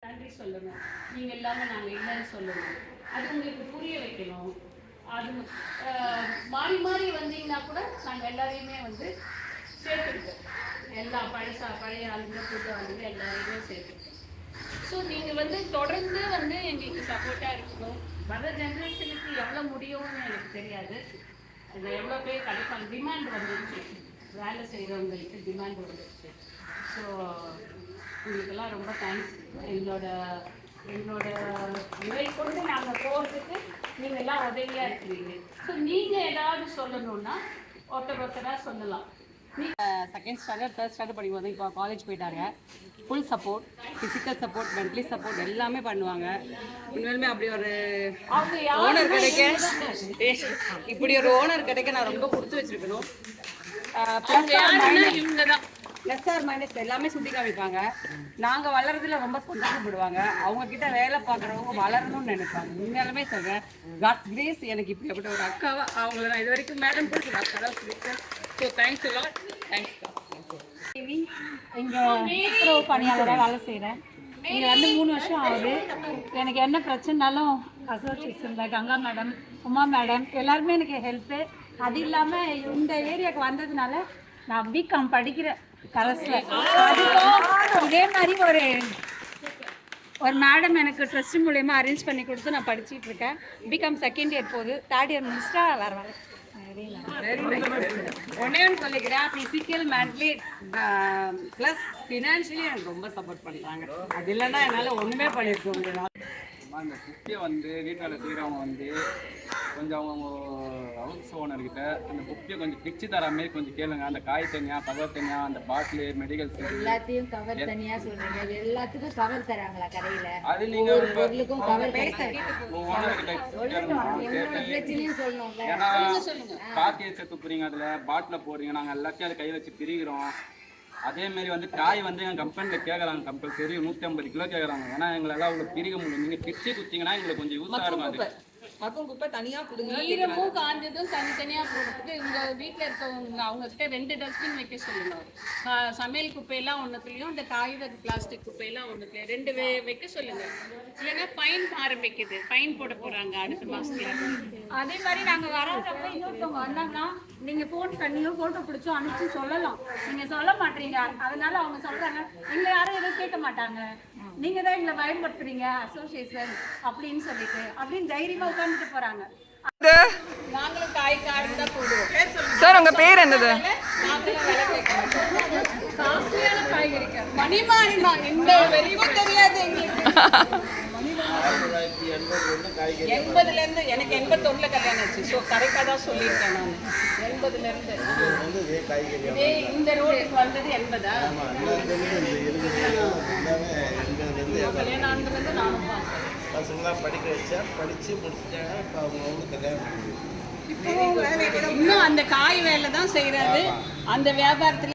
நன்றி சொல்லணும். நீங்கள் இல்லாமல் நாங்கள் இல்லைன்னு சொல்லணும். அது உங்களுக்கு புரிய வைக்கணும். அது மாறி மாறி வந்தீங்கன்னா கூட நாங்கள் எல்லாரையுமே வந்து சேர்த்துருக்கோம். எல்லா பழைய ஆளுங்க புது ஆளுங்க எல்லாரையுமே சேர்த்துருக்கோம். ஸோ நீங்கள் வந்து தொடர்ந்து வந்து எங்களுக்கு சப்போர்ட்டாக இருக்கணும். வர ஜென்ரேஷனுக்கு எவ்வளோ முடியும்னு எனக்கு தெரியாது. அது எவ்வளோ பேர் கிடைப்பாங்க. டிமாண்ட் வந்துருச்சு, வேலை செய்கிறவங்களுக்கு டிமாண்ட் வந்துருச்சு. ஸோ உங்களுக்கெல்லாம் ரொம்ப தேங்க்ஸ். எங்களோட இதை கொண்டு நாங்கள் போகிறதுக்கு நீங்கள் எல்லாம் உதவியாக இருக்கிறீங்க. ஸோ நீங்கள் ஏதாவது சொல்லணுன்னா ஒருத்தராக சொல்லலாம். செகண்ட் ஸ்டாண்டர்ட் தேர்ட் ஸ்டாண்டர்ட் படிக்கும்போது இப்போ காலேஜ் போயிட்டாங்க. Full support, physical support, mentally support எல்லாமே பண்ணுவாங்க. உண்மையிலுமே அப்படி ஒரு ஓனர் கிடைக்க, இப்படி ஒரு ஓனர் கிடைக்க நான் ரொம்ப கொடுத்து வச்சிருக்கணும். இவங்க தான் ப்ளஸ் ஆர் மைனஸ் எல்லாமே சுட்டி காமிப்பாங்க. நாங்கள் வளர்றதுல ரொம்ப சந்தோஷப்படுவாங்க. அவங்கக்கிட்ட வேலை பார்க்குறவங்க வளரணும்னு நினைப்பாங்க. உண்மையாலுமே சொல்கிறேன், காட்ஸ் கிரேஸ் எனக்கு இப்படி அப்படி ஒரு அக்காவை அவங்கள நான் இது வரைக்கும் மேடம் கூட அக்கா தான் சொல்லியிருக்கேன். ஸோ தேங்க்ஸ் எல்லாம். தேங்க்ஸ். இங்கே கூட்டுறவு பணியாளராக வேலை செய்கிறேன். இங்கே வந்து 3 வருஷம் ஆகுது. எனக்கு என்ன பிரச்சனைனாலும் அசோசியேஷனில் கங்கா மேடம், உமா மேடம் எல்லாருமே எனக்கு ஹெல்ப்பு. அது இல்லாமல் இந்த ஏரியாவுக்கு வந்ததுனால நான் பிகாம் படிக்கிறேன் கரஸில். இதே மாதிரி ஒரு மேடம் எனக்கு ட்ரஸ்ட் மூலயமா அரேஞ்ச் பண்ணி கொடுத்து நான் படிச்சுட்டு இருக்கேன். பிகாம் செகண்ட் இயர் போகுது. தேர்ட் இயர் முடிச்சிட்டா வேறு வேலை. ஒன்னே ஒன்று சொல்லிக்கிறேன், ஃபிசிக்கல் மென்டலி ப்ளஸ் ஃபினான்ஷியலி எனக்கு ரொம்ப சப்போர்ட் பண்ணுறாங்க. அது இல்லைன்னா என்னால் ஒன்றுமே பண்ணியிருக்க முடியல. அந்த குப்பியை வந்து வீட்டு வேலை செய்கிறவங்க வந்து கொஞ்சம் அவங்க ஹவுஸ் ஓனர்கிட்ட அந்த குப்பியை கொஞ்சம் பிச்சு தர மாதிரி கொஞ்சம் கேளுங்க. அந்த காய் தனியாக, கவர் தனியாக, அந்த பாட்டிலு, மெடிக்கல் எல்லாத்தையும் கவர் தனியாக சொல்றீங்க. எல்லாத்துக்கும் கவர் தராங்களா கடையில்? அது நீங்கள் பொருளுக்கும் கவர் பிரச்சனையும் சொல்லணும். ஏன்னா காக்கி வச்சு துப்புறீங்க, அதில் பாட்டில் போடுறீங்க, நாங்கள் எல்லாத்தையும் அதை கையில் வச்சு பிரிக்கிறோம். அதேமாரி வந்து காய் வந்து எங்கள் கம்பெனியில் கேட்குறாங்க, கம்பல்சரி 150 கிலோ கேட்குறாங்க. ஏன்னா எங்களெல்லாம் அவ்வளோ பிரிக்க முடியும். நீங்கள் பிரிச்சு குத்திங்கன்னா எங்களுக்கு கொஞ்சம் யூஸாக இருக்கும். அது மக்கும் குப்பை தனியாக கொடுங்க. ஈரமும் காஞ்சதும் தனித்தனியாக போடுறதுக்கு உங்கள் வீட்டில் இருக்கவங்க அவங்கக்கிட்ட 2 டஸ்ட்பின் வைக்க சொல்லணும். சமையல் குப்பையெல்லாம் ஒன்றுத்துலையும், இந்த காகித பிளாஸ்டிக் குப்பையெல்லாம் ஒன்றுத்துலையும் 2 வைக்க சொல்லுங்கள். இல்லைன்னா ஃபைன் ஆரம்பிக்குது, ஃபைன் போட போகிறாங்க அடுத்த மாதத்துல. அதே மாதிரி நாங்கள் வராதப்ப இன்னொருத்தவங்க வந்தாங்கன்னா நீங்கள் ஃபோன் பண்ணியோ ஃபோட்டோ பிடிச்சோ அனுப்பிச்சு சொல்லலாம். நீங்கள் சொல்ல மாட்டீங்க. அதனால அவங்க சொல்கிறாங்க, எங்களை யாரும் எதுவும் கேட்க மாட்டாங்க, நீங்கள் தான் எங்களை பயன்படுத்துறீங்க அசோசியேஷன் அப்படின்னு சொல்லிட்டு அப்படின்னு தைரியமாக உட்காந்துட்டு போகிறாங்க. நாங்களும் காய் காடு தான் போடுவோம். சார் உங்க பேர் என்னது? காஸ்ட்லியான காய்கறிக்கு மணிமானிமா இந்த வரைக்கும் தெரியாது எங்களுக்கு. 80லேருந்து எனக்கு 81ல் கல்யாணம் ஆச்சு. ஸோ கரெக்டாக தான் சொல்லியிருக்கேன் நான். 80லேருந்து இதே இந்த ரோடுக்கு வந்தது 80ஆ? கல்யாணம் ஆனதுலேருந்து நானும் பார்த்தேன். பசங்களாம் படிக்க வச்சா படித்து முடிச்சிட்டாங்க. இப்போ அவங்க கல்யாணம் இன்னும் அந்த காய் வேலை தான் செய்கிறாரு. அந்த வியாபாரத்தில்